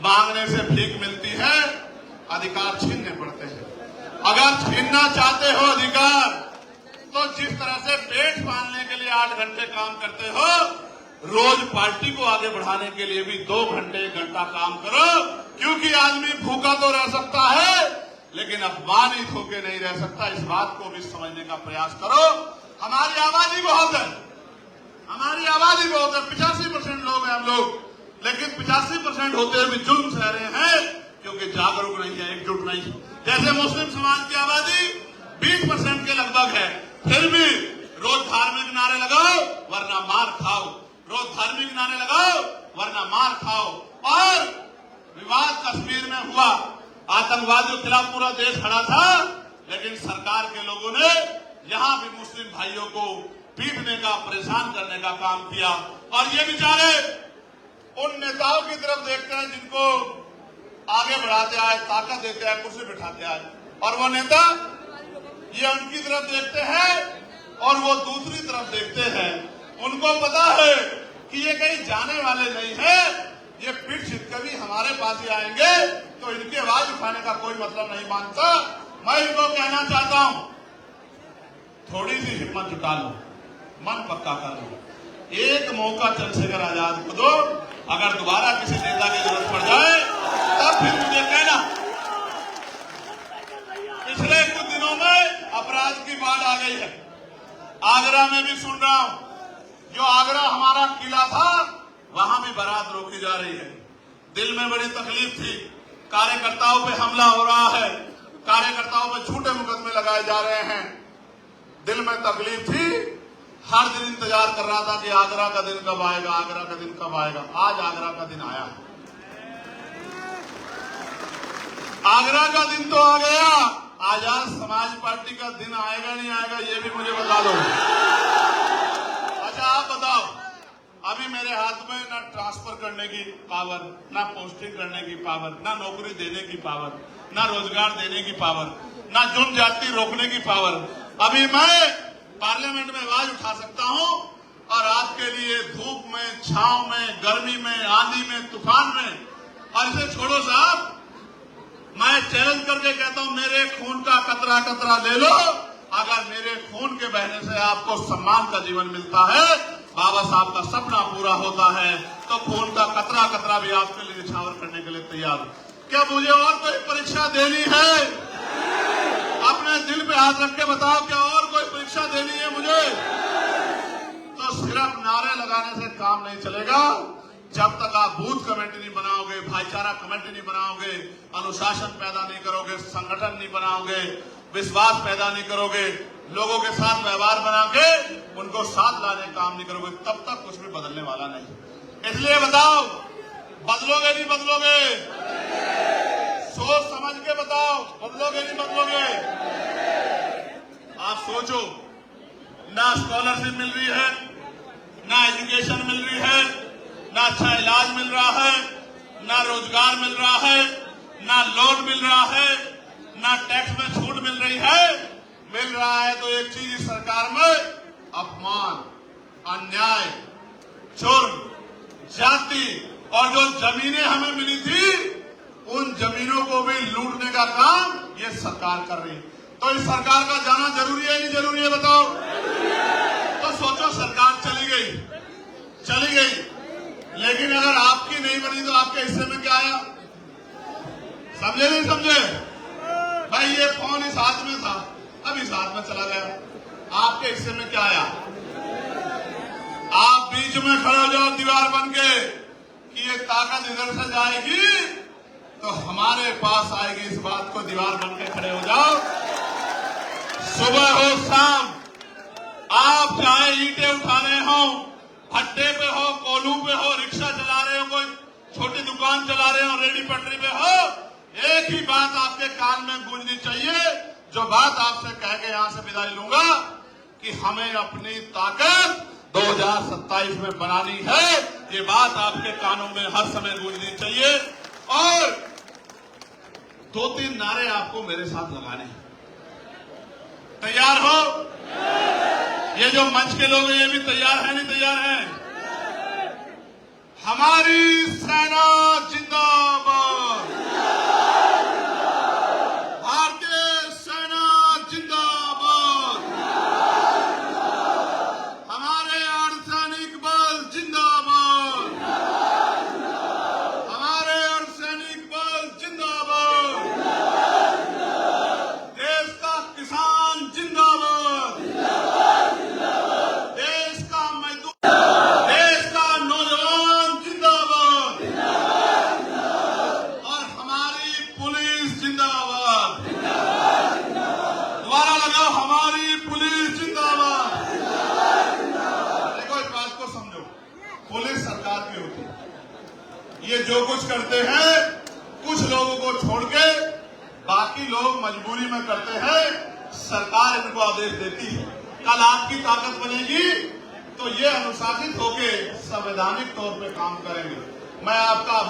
मांगने से भीख मिलती है, अधिकार छीनने पड़ते हैं। अगर छीनना चाहते हो अधिकार, तो जिस तरह से पेट पालने के लिए 8 घंटे काम करते हो, रोज पार्टी को आगे बढ़ाने के लिए भी 2 घंटे 1 घंटा काम करो। क्योंकि आदमी भूखा तो रह सकता है, लेकिन अपमानित होकर नहीं रह सकता। इस बात को भी समझने का प्रयास करो। हमारी आबादी बहुत है, हमारी आबादी बहुत है, 85% लोग हैं हम लोग, लेकिन 85% होते हुए भी जुल्म सह रहे हैं, क्योंकि जागरूक नहीं है, एकजुट नहीं है। जैसे मुस्लिम समाज की आबादी 20% के लगभग है, फिर भी रोज धार्मिक नारे लगाओ वरना मार खाओ, रोज धार्मिक नारे लगाओ वरना मार खाओ। और विवाद कश्मीर में हुआ, आतंकवादियों के खिलाफ पूरा देश खड़ा था, लेकिन सरकार के लोगों ने यहां भी मुस्लिम भाइयों को पीटने का, परेशान करने का काम किया। और ये बेचारे उन नेताओं की तरफ देखते हैं जिनको आगे बढ़ाते आए, ताकत देते आए, कुर्सी बिठाते आए, और वो नेता ये उनकी तरफ देखते हैं और वो दूसरी तरफ देखते हैं। उनको पता है कि ये कहीं जाने वाले नहीं है, ये पीठ छिप के भी हमारे पास ही आएंगे, तो इनकी आवाज उठाने का कोई मतलब नहीं मानता। मैं इनको कहना चाहता हूं, थोड़ी सी हिम्मत जुटा लो, मन पक्का कर लो, एक मौका चंद्रशेखर आजाद को दो। अगर दोबारा किसी नेता की जरूरत पड़ जाए तब फिर मुझे कहना। पिछले कुछ दिनों में अपराध की बाढ़ आ गई है। आगरा में भी सुन रहा हूं, जो आगरा हमारा किला था वहां भी बारात रोकी जा रही है। दिल में बड़ी तकलीफ थी, कार्यकर्ताओं पे हमला हो रहा है, कार्यकर्ताओं पे झूठे मुकदमे लगाए जा रहे हैं। दिल में तकलीफ थी, हर दिन इंतजार कर रहा था कि आगरा का दिन कब आएगा, आगरा का दिन कब आएगा। आज आगरा का दिन आया, आगरा का दिन तो आ गया। आजाद समाज पार्टी का दिन आएगा नहीं आएगा ये भी मुझे बता दो। अच्छा आप बताओ, अभी मेरे हाथ में ना ट्रांसफर करने की पावर, ना पोस्टिंग करने की पावर, ना नौकरी देने की पावर, ना रोजगार देने की पावर, ना जुर्म जाति रोकने की पावर। अभी मैं पार्लियामेंट में आवाज उठा सकता हूं और आपके लिए धूप में, छांव में, गर्मी में, आंधी में, तूफान में। और इसे छोड़ो साहब, मैं चैलेंज करके कहता हूं, मेरे खून का कतरा कतरा ले लो। अगर मेरे खून के बहने से आपको सम्मान का जीवन मिलता है, बाबा साहब का सपना पूरा होता है, तो खून का कतरा कतरा भी आपके लिए निछावर करने के लिए तैयार। क्या मुझे और कोई परीक्षा देनी है? अपने दिल पे हाथ रख के बताओ, क्या और कोई परीक्षा देनी है मुझे? तो सिर्फ नारे लगाने से काम नहीं चलेगा। जब तक आप बूथ कमेटी नहीं बनाओगे, भाईचारा कमेटी नहीं बनाओगे, अनुशासन पैदा नहीं करोगे, संगठन नहीं बनाओगे, विश्वास पैदा नहीं करोगे, लोगों के साथ व्यवहार बना के उनको साथ लाने का काम नहीं करोगे, तब तक कुछ भी बदलने वाला नहीं। इसलिए बताओ, बदलोगे नहीं बदलोगे? सोच समझ के बताओ, बदलोगे नहीं बदलोगे? आप सोचो, ना स्कॉलरशिप मिल रही है, ना एजुकेशन मिल रही है, ना अच्छा इलाज मिल रहा है, ना रोजगार मिल रहा है, ना लोन मिल रहा है, ना टैक्स में छूट मिल रही है। मिल रहा है तो एक चीज इस सरकार में, अपमान, अन्याय, जुर्म, जाति, और जो जमीनें हमें मिली थी उन जमीनों को भी लूटने का काम ये सरकार कर रही है। तो इस सरकार का जाना जरूरी है नहीं जरूरी है बताओ? तो सोचो, सरकार चली गई, लेकिन अगर आपकी नहीं बनी तो आपके हिस्से में क्या आया? समझे नहीं समझे? भाई ये फोन इस हाथ में था, अब इस हाथ में चला गया, आपके हिस्से में क्या आया? आप बीच में खड़े हो जाओ दीवार बन के कि ये ताकत इधर से जाएगी तो हमारे पास आएगी, इस बात को दीवार बन के खड़े हो जाओ। सुबह हो शाम, आप चाहे ईंटें उठा रहे हो, भट्टे पे हो, कोलू पे हो, रिक्शा चला रहे हो, कोई छोटी दुकान चला रहे हो, रेडी पटरी पे हो, एक ही बात आपके कान में गूंजनी चाहिए, जो बात आपसे कह के यहां से विदाई लूंगा कि हमें अपनी ताकत 2027 में बनानी है। ये बात आपके कानों में हर समय गूंजनी चाहिए। और 2-3 नारे आपको मेरे साथ लगाने हैं। तैयार हो? ये जो मंच के लोग हैं ये भी तैयार है नहीं तैयार है? हमारी सेना जिंदाबाद, भारतीय सेना जिंदाबाद, हमारे अर्धसैनिक बल जिंदाबाद, हमारे अर्धसैनिक बल जिंदाबाद, देश का किसान जिंदाबाद, देश का मजदूर, देश का नौजवान जिंदाबाद, ये जो कुछ करते हैं कुछ लोगों को छोड़ के बाकी लोग मजबूरी में करते हैं, सरकार इनको आदेश देती है। कल आपकी ताकत बनेगी तो ये अनुशासित होके संवैधानिक तौर पे काम करेंगे। मैं आपका